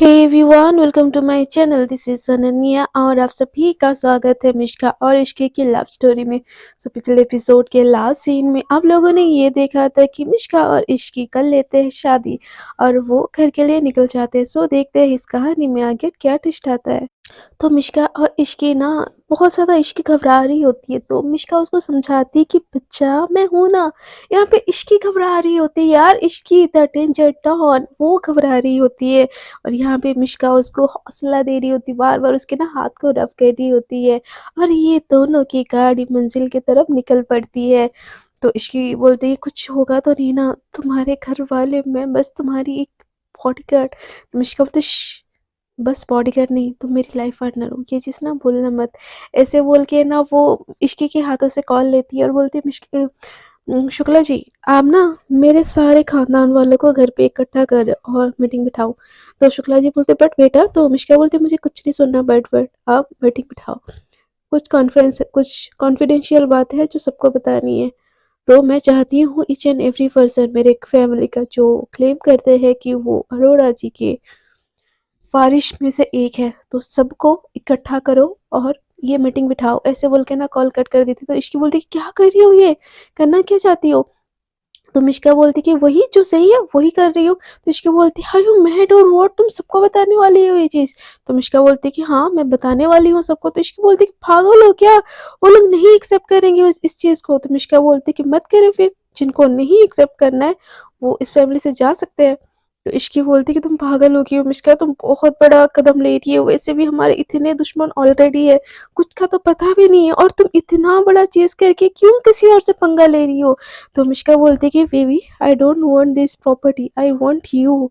Hey everyone, welcome to my channel. This is Ananya और आप सभी का स्वागत है मिष्का और इश्की की लव स्टोरी में। पिछले एपिसोड के लास्ट सीन में आप लोगों ने ये देखा था कि मिष्का और इश्की कर लेते हैं शादी और वो घर के लिए निकल जाते हैं। देखते हैं इस कहानी में आगे क्या ट्विस्ट आता है। तो मिष्का और इश्की ना बहुत ज़्यादा इश्की घबरा रही होती है, तो मिष्का उसको समझाती है कि बच्चा मैं हूँ ना। यहाँ पे इश्की घबरा रही होती है, यार इश्की द डेंजर डॉन वो घबरा रही होती है। और यहाँ पे मिष्का उसको हौसला दे रही होती, बार बार उसके ना हाथ को रब कर रही होती है। और ये दोनों की गाड़ी मंजिल की तरफ निकल पड़ती है। तो इश्की बोलती है कुछ होगा तो नहीं ना, तुम्हारे घर वाले, मैं बस तुम्हारी एक बॉडीगार्ड। तो मिष्का बोलती बस बॉडीगार्ड नहीं, तुम मेरी लाइफ पार्टनर हो, ये चीज़ ना भूलना मत। ऐसे बोल के ना वो इश्की के हाथों से कॉल लेती है और बोलती है शुक्ला जी, आप ना मेरे सारे खानदान वालों को घर पे इकट्ठा कर और मीटिंग बिठाओ। तो शुक्ला जी बोलते बट बेटा, तो मिश्का बोलते मुझे कुछ नहीं सुनना, बट आप मीटिंग बिठाओ। कुछ कॉन्फिडेंशियल बात है जो सबको बतानी है। तो मैं चाहती हूँ ईच एंड एवरी पर्सन मेरे फैमिली का जो क्लेम करते हैं कि वो अरोड़ा जी के बारिश में से एक है, तो सबको इकट्ठा करो और ये मीटिंग बिठाओ। ऐसे बोल के ना कॉल कट कर देती। तो इश्की बोलती क्या कर रही हो, ये करना क्या चाहती हो। तो मिश्का बोलती कि वही जो सही है वही कर रही हूँ। तो इश्की बोलती हाय यू मैड और व्हाट, तुम सबको बताने वाली हो ये चीज़। तो मिश्का बोलती कि हाँ मैं बताने वाली हूँ सबको। तो इश्की बोलती कि पागल हो क्या, वो लोग नहीं एक्सेप्ट करेंगे इस चीज़ को। तो मिश्का बोलती कि मत करें फिर, जिनको नहीं एक्सेप्ट करना है वो इस फैमिली से जा सकते हैं। तो इश्की बोलती कि तुम पागल हो गई हो मिश्का, तुम बहुत बड़ा कदम ले रही हो, वैसे भी हमारे इतने दुश्मन ऑलरेडी है, कुछ का तो पता भी नहीं है और तुम इतना बड़ा चीज करके क्यों किसी और से पंगा ले रही हो। तो मिश्का बोलती कि baby I don't want this property, I want you.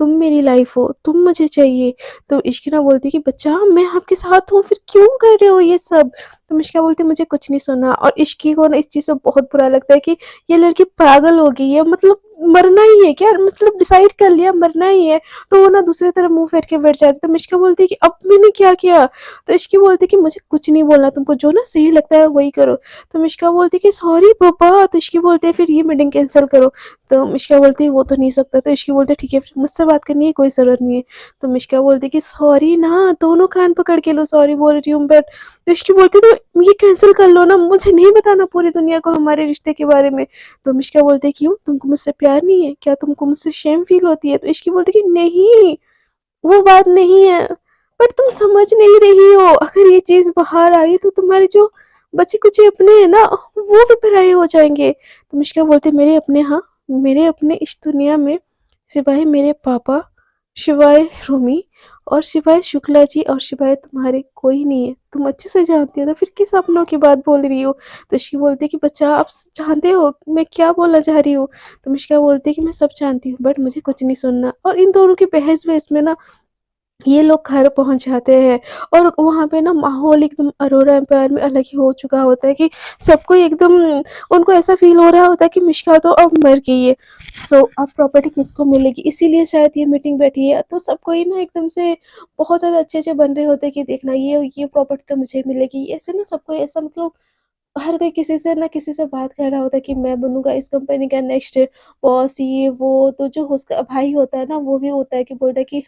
तुम मेरी लाइफ हो, तुम मुझे चाहिए। तो इश्किना बोलती कि बच्चा मैं आपके साथ हूँ, फिर क्यों कर रहे हो ये सब। तो मिश्का बोलती मुझे कुछ नहीं सुना। और इश्की को ना इस चीज़ से बहुत बुरा लगता है कि ये लड़की पागल हो गई है, मतलब मरना ही है क्या, मतलब डिसाइड कर लिया मरना ही है। तो वो ना दूसरी तरफ मुंह फेर के बैठ जाती। तो मिश्का बोलती है कि अब मैंने क्या किया। तो इश्की बोलती कि मुझे कुछ नहीं बोलना, तुमको जो ना सही लगता है वही करो। तो मिश्का बोलती कि सॉरी पापा। तो इश्की बोलते फिर ये मीटिंग कैंसिल करो। तो मिश्का बोलती है वो तो नहीं सकता। तो इश्की बोलते ठीक है फिर मुझसे बात करनी है कोई ज़रूरत नहीं है। तो मिश्का बोलती कि सॉरी ना, दोनों कान पकड़ के लो, सॉरी बोल रही हूँ बट। तो इश्की बोलती तो ये कैंसिल कर लो ना, मुझे नहीं बताना पूरी दुनिया को हमारे रिश्ते के बारे में। तो मिश्का बोलते क्यों, तुमको मुझसे प्यार नहीं है क्या, तुमको मुझसे शेम फील होती है। तो इश्की बोलती कि नहीं वो बात नहीं है, पर तुम समझ नहीं रही हो, अगर ये चीज़ बाहर आई तो तुम्हारे जो बच्चे कुछ अपने हैं ना वो भी पराये हो जाएंगे। तो मिश्का बोलते मेरे अपने, हाँ मेरे अपने इस दुनिया में सिवाय मेरे पापा, शिवाय रूमी और शिवाय शुक्ला जी और शिवाय तुम्हारे कोई नहीं है, तुम अच्छे से जानती हो, तो फिर किस अपनों की बात बोल रही हो। तो इश्की बोलती कि बच्चा आप जानते हो मैं क्या बोलना चाह रही हूँ। तो मिश्का बोलती कि मैं सब जानती हूँ बट मुझे कुछ नहीं सुनना। और इन दोनों की बहस बहस में ना ये लोग घर पहुंच जाते हैं। और वहाँ पे ना माहौल एकदम अरोरा एम्पायर में अलग ही हो चुका होता है कि सबको एकदम उनको ऐसा फील हो रहा होता है कि मिश्का तो अब मर गई है, सो अब प्रॉपर्टी किसको मिलेगी, इसीलिए शायद ये मीटिंग बैठी है। तो सबको ही ना एकदम से बहुत ज़्यादा अच्छे अच्छे बन रहे होते हैं कि देखना ये प्रॉपर्टी तो मुझे मिलेगी, ऐसे ना सबको ऐसा मतलब हर कोई किसी से ना किसी से बात कर रहा होता है कि मैं बनूँगा इस कंपनी का नेक्स्ट बॉस, ये वो। तो जो उसका भाई होता है ना वो भी होता है कि बोलता है कि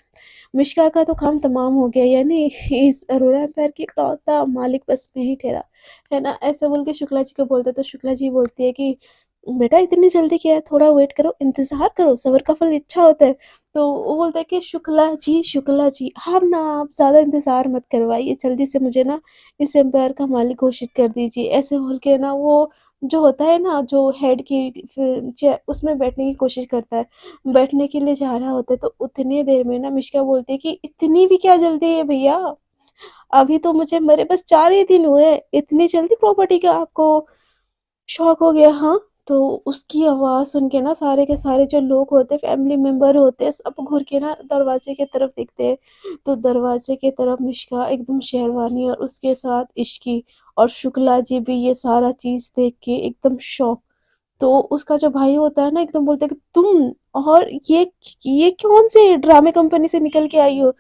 मिश्का का तो काम तमाम हो गया, यानी इस अरोड़ा एम्पायर की इकलौता मालिक बस मैं ही ठहरा, है ना। ऐसे बोल के शुक्ला जी को बोलते तो शुक्ला जी बोलती है कि बेटा इतनी जल्दी क्या है, थोड़ा वेट करो, इंतज़ार करो, सब्र का फल अच्छा होता है। तो वो बोलता है कि शुक्ला जी आप ना आप ज़्यादा इंतज़ार मत करवाइए, जल्दी से मुझे ना इस एम्पायर का मालिक घोषित कर दीजिए। ऐसे बोल के ना वो जो होता है ना जो हेड की उसमें बैठने की कोशिश करता है, बैठने के लिए जा रहा होता है। तो उतनी देर में ना मिश्का बोलती है कि इतनी भी क्या जल्दी है भैया, अभी तो मुझे मरे बस 4 ही दिन हुए हैं, इतनी जल्दी प्रॉपर्टी का आपको शौक हो गया, हाँ। तो उसकी आवाज़ सुन के ना सारे के सारे जो लोग होते हैं, फैमिली मेंबर होते हैं, सब घूर के ना दरवाजे की तरफ देखते हैं। तो दरवाजे की तरफ मिश्का एकदम शेरवानी और उसके साथ इश्की और शुक्ला जी भी ये सारा चीज़ देख के एकदम शॉक। तो उसका जो भाई होता है ना एकदम बोलता है कि तुम और ये कौन से ड्रामे कंपनी से निकल के आई हो।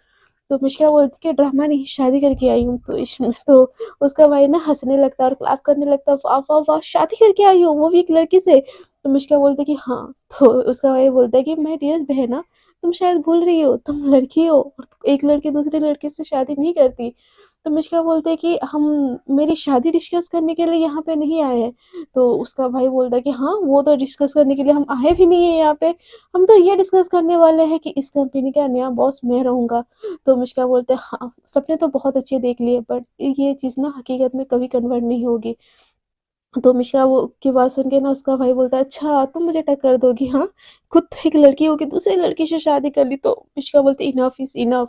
तो मिश्का बोलती कि ड्रामा नहीं शादी करके आई हूँ। तो इसमें तो उसका भाई ना हंसने लगता है और क्लैप करने लगता है, वाह वाह वाह शादी करके आई हो वो भी एक लड़की से। तो मिश्का बोलती कि हाँ। तो उसका भाई बोलता है कि मैं डियर बहना, तुम शायद भूल रही हो, तुम लड़की हो और एक लड़की दूसरे लड़के से शादी नहीं करती। तो मिष्का बोलते हैं कि हम मेरी शादी डिस्कस करने के लिए यहाँ पे नहीं आए हैं। तो उसका भाई बोलता है कि हाँ, वो तो डिस्कस करने के लिए हम आए भी नहीं है यहाँ पे। हम तो ये डिस्कस करने वाले हैं कि इस कंपनी का नया बॉस मैं रहूँगा। तो मिष्का बोलते हैं हाँ, सपने तो बहुत अच्छे देख लिए बट ये चीज़ ना हकीकत में कभी कन्वर्ट नहीं होगी। तो मिशा वो की बात सुन के ना उसका भाई बोलता है, "अच्छा तुम मुझे टक्कर दोगी हाँ? खुद तो एक लड़की हो के दूसरी लड़की से शादी कर ली।" तो मिशका बोलती इनफ इज़ इनफ।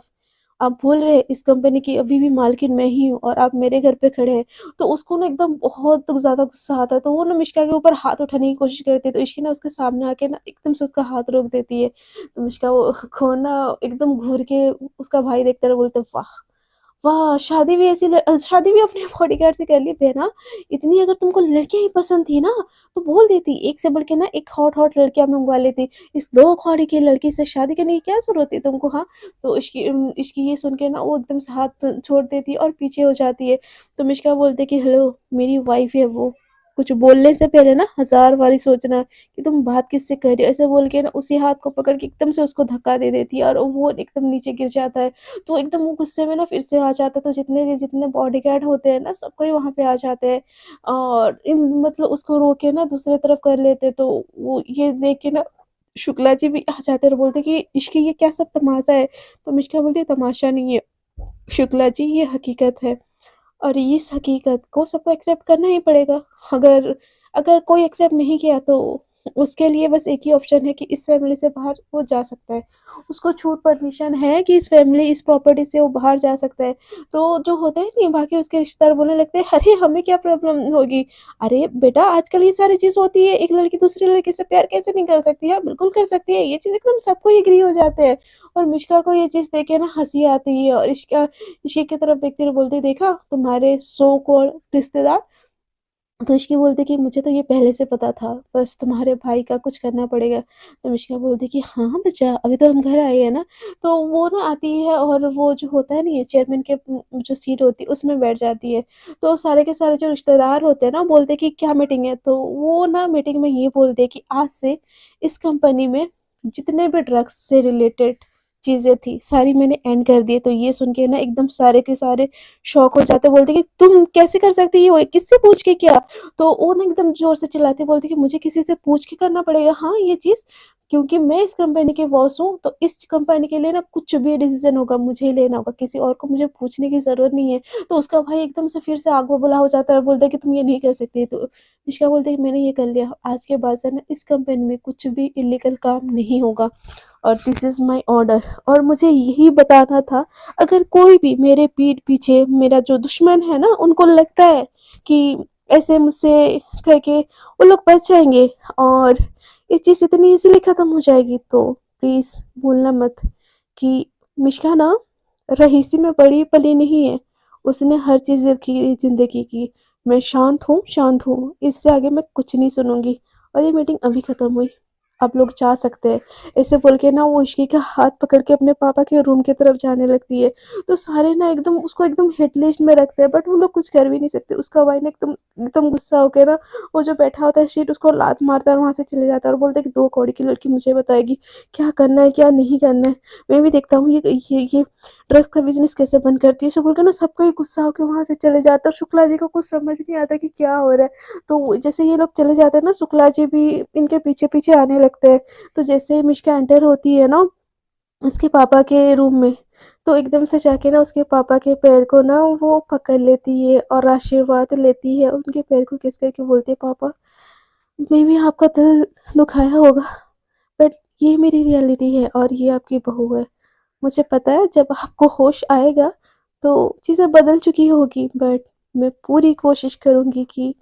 आप भूल रहे हैं इस कंपनी की अभी भी मालकिन मैं ही हूँ और आप मेरे घर पे खड़े हैं। तो उसको ना एकदम बहुत ज़्यादा गुस्सा आता है, तो वो ना मिश्का के ऊपर हाथ उठाने की कोशिश करती है, तो इश्की ना उसके सामने आके ना एकदम से उसका हाथ रोक देती है। तो मिश्का वो को ना एकदम घूर के उसका भाई देखता है और बोलता है, "वाह! वाह! शादी भी अपने बॉडीगार्ड से कर ली बहना। इतनी अगर तुमको लड़कियाँ ही पसंद थी ना, तो बोल देती, एक से बढ़ के ना एक हॉट-हॉट लड़कियाँ मँगवा लेती। इस 2 कौड़ी की लड़की से शादी करने की क्या ज़रूरत थी तुमको हाँ?" तो इसकी ये सुन के ना वो एकदम से हाथ छोड़ देती है और पीछे हो जाती है। तो मिश्का बोलते कि हेलो, मेरी वाइफ़ है वो। कुछ बोलने से पहले ना हज़ार बारी सोचना कि तुम बात किससे कर रही हो। ऐसे बोल के ना उसी हाथ को पकड़ के एकदम से उसको धक्का दे देती है और वो एकदम नीचे गिर जाता है। तो एकदम वो गुस्से में ना फिर से आ जाता है, तो जितने के जितने बॉडीगार्ड होते हैं ना, सब कोई वहाँ पे आ जाते हैं और इन मतलब उसको रोक के ना दूसरी तरफ कर लेते हैं। तो वो ये देख के ना शुक्ला जी भी आ जाते हैं और बोलते हैं कि इश्क़ ये क्या सब तमाशा है? तो मिष्का बोलती है तमाशा नहीं है शुक्ला जी, ये हकीकत है और इस हकीकत को सबको एक्सेप्ट करना ही पड़ेगा। अगर अगर कोई एक्सेप्ट नहीं किया तो उसके लिए बस एक ही ऑप्शन है कि इस फैमिली से बाहर वो जा सकता है। उसको छूट परमिशन है कि इस फैमिली, इस प्रॉपर्टी से वो बाहर जा सकता है। तो जो होता है नहीं बाकी उसके रिश्तेदार बोलने लगते हैं, "अरे! हमें क्या प्रॉब्लम होगी?" अरे बेटा आजकल ये सारी चीज़ होती है, एक लड़की दूसरी लड़की से प्यार कैसे नहीं कर सकती? हाँ, बिल्कुल कर सकती है। ये चीज़ एकदम सबको एग्री हो जाते हैं और मिश्का को ये चीज़ देख के ना हँसी आती है और इश्क की तरफ देखती है और बोलती है, "देखा तुम्हारे सो कॉल्ड रिश्तेदार।" तो इश्की बोलती कि मुझे तो ये पहले से पता था, बस तुम्हारे भाई का कुछ करना पड़ेगा। तो मिश्का बोलती कि हाँ, हाँ बच्चा, अभी तो हम घर आए हैं ना। तो वो ना आती है और वो जो होता है नहीं चेयरमैन के जो सीट होती है उसमें बैठ जाती है। तो सारे के सारे जो रिश्तेदार होते हैं ना बोलते हैं कि क्या मीटिंग है? तो वो ना मीटिंग में ये बोलते हैं कि आज से इस कंपनी में जितने भी ड्रग्स से रिलेटेड चीज़ें थी, सारी मैंने एंड कर दी है। तो ये सुन के ना एकदम सारे के सारे शॉक हो जाते हैं, बोलते कि तुम कैसे कर सकती हो? किससे पूछ के किया? तो वो ना एकदम ज़ोर से चिल्लाती बोलती कि मुझे किसी से पूछ के करना पड़ेगा हाँ, ये चीज़ क्योंकि मैं इस कंपनी की बॉस हूँ, तो इस कंपनी के लिए ना कुछ भी डिसीज़न होगा मुझे ही लेना होगा, किसी और को मुझे पूछने की ज़रूरत नहीं है। तो उसका भाई एकदम से फिर से आग बबूला हो जाता है और बोलता है कि तुम ये नहीं कर सकती। तो निष्का बोलती है कि मैंने ये कर लिया, आज के बाद से ना इस कंपनी में कुछ भी इल्लीगल काम नहीं होगा और दिस इज़ माय ऑर्डर। और मुझे यही बताना था, अगर कोई भी मेरे पीठ पीछे मेरा जो दुश्मन है ना, उनको लगता है कि ऐसे मुझसे करके वो लोग बच जाएँगे और ये चीज़ इतनी ईज़िली ख़त्म हो जाएगी, तो प्लीज़ भूलना मत कि मिष्का ना रईसी में पली-पली नहीं है। उसने हर चीज़ देखी ज़िंदगी की। मैं शांत हूँ, इससे आगे मैं कुछ नहीं सुनूँगी और ये मीटिंग अभी ख़त्म हुई। आप लोग जा सकते हैं। ऐसे बोल के ना वो इश्की का हाथ पकड़ के अपने पापा के रूम की तरफ जाने लगती है। तो सारे ना एकदम उसको एकदम हिट लिस्ट में रखते हैं बट वो लोग कुछ कर भी नहीं सकते। उसका भाई ना एकदम एकदम गुस्सा होके ना वो जो बैठा होता है शीट उसको लात मारता है और वहाँ से चले जाता है और बोलता है कि 2 कौड़ी की लड़की मुझे बताएगी क्या करना है, क्या नहीं करना है। मैं भी देखता हूँ ये ड्रग्स का बिज़नेस कैसे बंद करती है। ऐसे बोल के ना सबको ही गुस्सा होके वहाँ से चले जाता है और शुक्ला जी को कुछ समझ नहीं आता कि क्या हो रहा है। तो जैसे ये लोग चले जाते हैं ना शुक्ला जी भी इनके पीछे-पीछे आने लगते हैं। तो जैसे ही मिष्का एंटर होती है ना उसके पापा के रूम में, तो एकदम से जाके ना उसके पापा के पैर को ना वो पकड़ लेती है और आशीर्वाद लेती है। उनके पैर को किस करके बोलती है, "पापा, मैं भी आपका दिल दुखाया होगा, बट ये मेरी रियलिटी है और ये आपकी बहू है। मुझे पता है जब आपको होश आएगा, तो चीज़ें बदल चुकी होगी बट मैं पूरी कोशिश करूँगी कि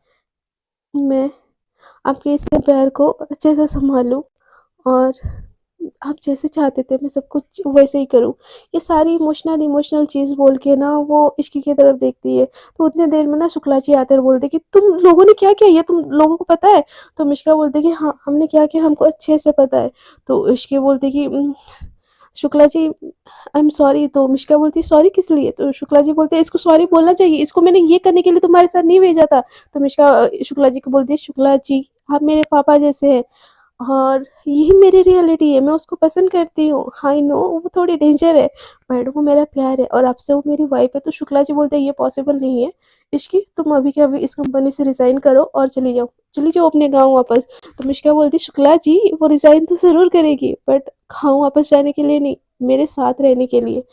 मैं आपके इस प्यार को अच्छे से सँभालूँ और आप जैसे चाहते थे मैं सब कुछ वैसे ही करूँ।" ये सारी इमोशनल चीज़ बोल के ना वो इश्क की तरफ देखती है। तो उतनी देर में ना शुक्ला जी आते हैं और बोलते हैं कि तुम लोगों ने क्या किया ये तुम लोगों को पता है? तो मिष्का बोलती है कि हाँ, हमने क्या किया हमको अच्छे से पता है। तो इश्की बोलती है कि Shukla ji I am sorry. तो मिष्का बोलती है सॉरी किस लिए? तो शुक्ला जी बोलते हैं इसको सॉरी बोलना चाहिए, इसको मैंने ये करने के लिए तुम्हारे साथ नहीं भेजा था। तो मिष्का शुक्ला जी को बोलती है शुक्ला जी आप मेरे पापा जैसे हैं, और यही मेरी रियलिटी है, मैं उसको पसंद करती हूँ। आई नो वो थोड़ी डेंजर है, बट वो मेरा प्यार है और आपसे वो मेरी वाइफ़ है। तो शुक्ला जी बोलते हैं ये पॉसिबल नहीं है, इश्की तुम अभी के अभी इस कंपनी से रिज़ाइन करो और चली जाओ अपने गाँव वापस। तो मिश्का बोलती शुक्ला जी वो रिज़ाइन तो ज़रूर करेगी, बट गाँव वापस जाने के लिए नहीं, मेरे साथ रहने के लिए।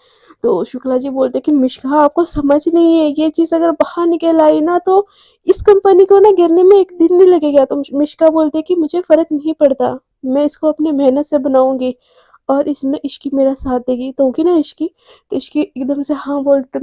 तो शुक्ला जी बोलते कि मिश्का आपको समझ नहीं है, ये चीज़ अगर बाहर निकल आई ना तो इस कंपनी को ना गिरने में 1 दिन नहीं लगेगा। तो मिश्का बोलती है कि मुझे फ़र्क नहीं पड़ता, मैं इसको अपनी मेहनत से बनाऊँगी और इसमें इश्की मेरा साथ देगी, तो होगी ना इश्की? तो इश्की एकदम से हाँ बोलते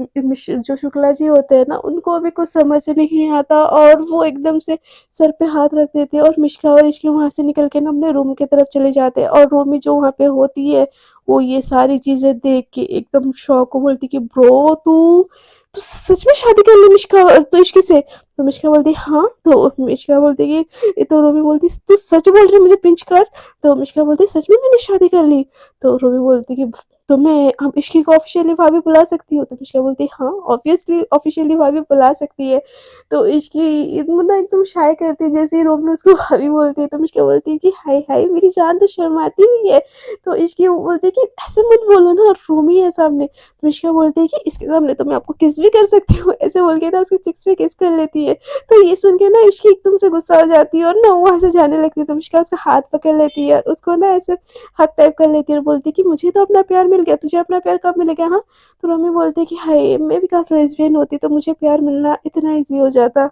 जो शुक्ला जी होते हैं ना, उनको अभी कुछ समझ नहीं आता और वो एकदम से सर पे हाथ रख देते हैं और मिश्का और इश्की वहाँ से निकल के ना अपने रूम की तरफ चले जाते हैं और रोमी जो वहाँ पे होती है, वो ये सारी चीज़ें देख के एकदम शॉक हो बोलती कि ब्रो तू सच में शादी कर ली मिश्का तो इश्की से? तो मिश्का बोलती हाँ, तो मिश्का बोलती कि तो रोमी बोलती तू सच बोल रही है मुझे पिंच कर? तो मिश्का बोलती सच में मैंने शादी कर ली? तो रूबी बोलती कि तो मैं अब इश्की को ऑफ़िशियली भाभी बुला सकती हूँ? तो मिश्का बोलती हाँ, ऑब्वियसली ऑफ़िशियली भाभी बुला सकती है। तो इश्की वो ना एकदम शाय करती है, जैसे ही रोमी उसको भाभी बोलती है तो मिश्का बोलती है कि हाय हाय मेरी जान तो शर्माती हुई है। तो इश्की वो बोलती है कि ऐसे मत बोलो ना, रोमी है सामने। तो मिश्का बोलती है कि इसके सामने तो मैं आपको किस भी कर सकती हूँ, ऐसे बोल के ना उसके चिक्स पे किस कर लेती है। तो ये सुन के ना इश्की एकदम से गुस्सा हो जाती है और ना वो वहाँ से जाने लगती है। तो मिश्का उसका हाथ पकड़ लेती है और उसको ना ऐसे हग टाइप कर लेती है और बोलती है कि मुझे तो अपना प्यार मिल गया, तुझे अपना प्यार कब मिलेगा हाँ? तो रोमी बोलती है कि हाय मैं भी काश लेस्बियन होती तो मुझे प्यार मिलना इतना ईज़ी हो जाता।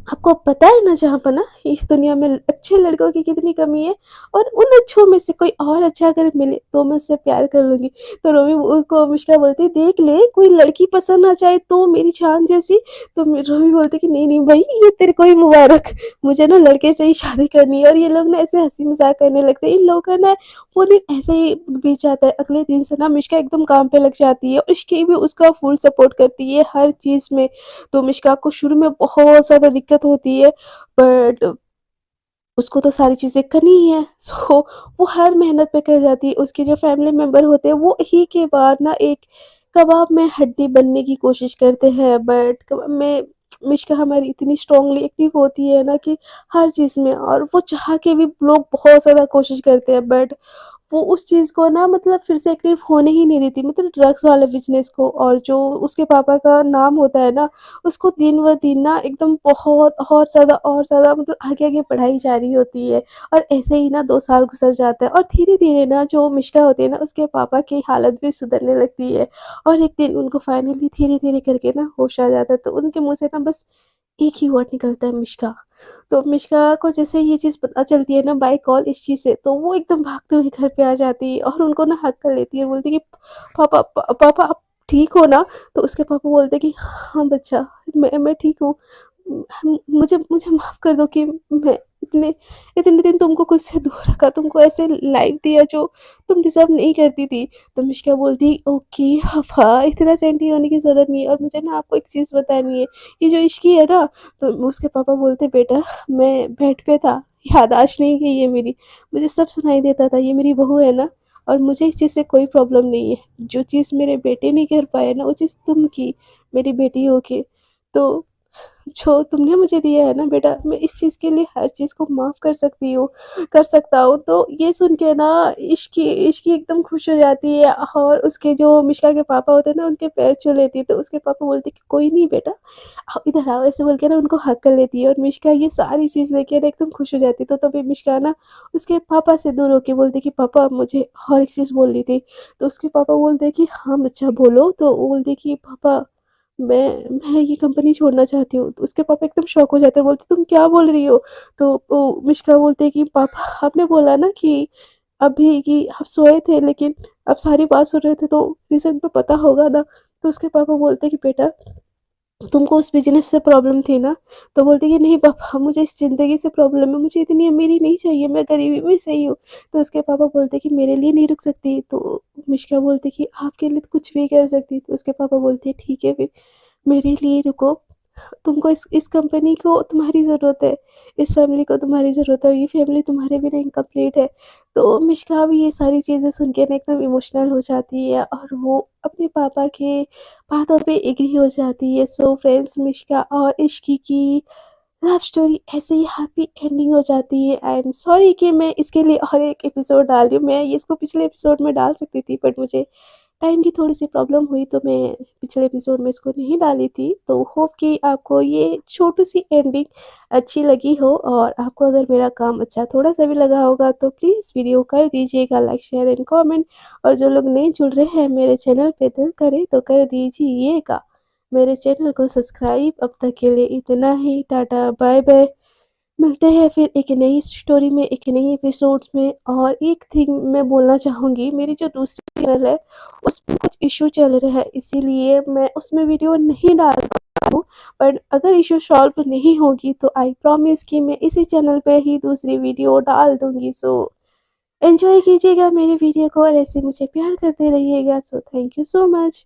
आपको पता है ना जहाँ पर ना इस दुनिया में अच्छे लड़कों की कितनी कमी है और उन अच्छों में से कोई और अच्छा अगर मिले तो मैं उससे प्यार कर लूँगी। तो रोमी को मिश्का बोलती है देख ले कोई लड़की पसंद आ जाए तो मेरी जान जैसी। तो रोमी बोलती कि नहीं नहीं भाई ये तेरे को ही मुबारक, मुझे ना लड़के से ही शादी करनी है। और ये लोग ना ऐसे हंसी मजाक करने लगते हैं। इन लोगों का ना वो दिन ऐसे ही बीत जाता है। अगले दिन से ना मिश्का एकदम काम पे लग जाती है और इसकी भी उसका फुल सपोर्ट करती है हर चीज़ में। तो मिश्का को शुरू में बहुत ज़्यादा दिक्कत होती है, बट उसको तो सारी चीज़ें करनी ही है। सो वो हर मेहनत पे कर जाती है। उसके जो फैमिली मेंबर होते हैं वो ही के बाद ना एक कबाब में हड्डी बनने की कोशिश करते हैं, बट कबाब में मिश्का हमारी इतनी स्ट्रांगली एक्टिव होती है ना कि हर चीज़ में, और वो चाह के भी लोग बहुत ज़्यादा कोशिश करते हैं, बट वो उस चीज़ को ना मतलब फिर से एक्टिव होने ही नहीं देती, मतलब ड्रग्स वाले बिज़नेस को। और जो उसके पापा का नाम होता है ना, उसको दिन-ब-दिन ना एकदम बहुत और ज़्यादा मतलब आगे-आगे बढ़ाई जा रही होती है। और ऐसे ही ना 2 साल गुज़र जाता है और धीरे-धीरे ना जो मिश्का होती है ना, उसके पापा की हालत भी सुधरने लगती है। और एक दिन उनको फाइनली धीरे-धीरे करके ना होश आ जाता है, तो उनके मुँह से ना बस एक ही वर्ड निकलता है मिश्का। तो मिश्का को जैसे ये चीज़ पता चलती है ना बाय कॉल इस चीज़ से, तो वो एकदम भागते हुए घर पे आ जाती है और उनको ना हग कर लेती है और बोलती है कि पापा आप ठीक हो ना? तो उसके पापा बोलते हैं कि हाँ बच्चा मैं ठीक हूँ। मुझे मुझे माफ़ कर दो कि मैं इतने इतने दिन तुमको खुद से दूर रखा, तुमको ऐसे लाइफ़ दिया जो तुम डिज़र्व नहीं करती थी। तो मिश्का बोलती ओके पापा इतना सेंटी होने की ज़रूरत नहीं है, और मुझे ना आपको एक चीज़ बतानी है, ये जो इश्की है ना। तो उसके पापा बोलते बेटा मैं बेड पे था, याददाश्त नहीं गई है मेरी, मुझे सब सुनाई देता था, ये मेरी बहू है ना और मुझे इस चीज़ से कोई प्रॉब्लम नहीं है। जो चीज़ मेरे बेटे नहीं कर पाए ना वो चीज़ तुम की, मेरी बेटी हो के। तो जो तुमने मुझे दिया है ना बेटा, मैं इस चीज़ के लिए हर चीज़ को माफ़ कर सकती हूँ, कर सकता हूँ। तो ये सुन के ना इश्की इश्की एकदम खुश हो जाती है और उसके जो मिश्का के पापा होते हैं ना उनके पैर छू लेती है। तो उसके पापा बोलते हैं कि कोई नहीं बेटा, आओ इधर आओ, ऐसे बोल के ना उनको हग कर लेती है और मिश्का ये सारी चीज़ देख के ना एकदम खुश हो जाती है। तो तभी मिश्का ना उसके पापा से दूर होके बोलती है कि पापा मुझे और एक चीज़ बोलनी थी। तो उसके पापा बोलते हैं कि हाँ बच्चा बोलो। तो वो बोलती है कि पापा मैं ये कंपनी छोड़ना चाहती हूँ। तो उसके पापा एकदम शॉक हो जाते हैं, बोलते तुम क्या बोल रही हो? तो वो मिश्का बोलते हैं कि पापा आपने बोला ना कि अभी कि आप सोए थे लेकिन आप सारी बात सुन रहे थे, तो रीज़न तो पता होगा ना? तो उसके पापा बोलते हैं कि बेटा तुमको उस बिज़नेस से प्रॉब्लम थी ना? तो बोलती है कि नहीं पापा मुझे इस ज़िंदगी से प्रॉब्लम है, मुझे इतनी अमीरी नहीं चाहिए, मैं गरीबी में सही हूँ। तो उसके पापा बोलते हैं कि मेरे लिए नहीं रुक सकती? तो मिश्का बोलती है कि आपके लिए तो कुछ भी कर सकती। तो उसके पापा बोलते हैं ठीक है फिर मेरे लिए रुको, तुमको इस कंपनी को तुम्हारी ज़रूरत है, इस फैमिली को तुम्हारी ज़रूरत है और ये फैमिली तुम्हारे बिना इनकम्प्लीट है। तो मिश्का भी ये सारी चीज़ें सुन के ना एकदम इमोशनल हो जाती है और वो अपने पापा के बातों पे एग्री हो जाती है। सो फ्रेंड्स मिश्का और इश्की की लव स्टोरी ऐसे ही हैप्पी एंडिंग हो जाती है। आई एम सॉरी कि मैं इसके लिए और एक एपिसोड डाल रही हूँ। मैं ये इसको पिछले एपिसोड में डाल सकती थी, बट मुझे टाइम की थोड़ी-सी प्रॉब्लम हुई तो मैं पिछले एपिसोड में इसको नहीं डाली थी। तो होप कि आपको ये छोटी-सी एंडिंग अच्छी लगी हो, और आपको अगर मेरा काम अच्छा थोड़ा-सा भी लगा होगा तो प्लीज़ वीडियो कर दीजिएगा लाइक, शेयर एंड कमेंट। और जो लोग नहीं जुड़ रहे हैं मेरे चैनल पे दिल करे तो कर दीजिएगा मेरे चैनल को सब्सक्राइब। अब तक के लिए इतना ही। टाटा, बाय-बाय। मिलते हैं फिर एक नई स्टोरी में, एक नई एपिसोड्स में। और एक थिंग मैं बोलना चाहूँगी, मेरी जो दूसरी चैनल है उसमें कुछ इश्यू चल रहा है, इसीलिए मैं उसमें वीडियो नहीं डाल पा रही हूँ। बट अगर इश्यू सॉल्व नहीं होगी तो आई प्रॉमिस कि मैं इसी चैनल पे ही दूसरी वीडियो डाल दूँगी। सो एन्जॉय कीजिएगा मेरी वीडियो को और ऐसे मुझे प्यार करते रहिएगा। So thank you so much.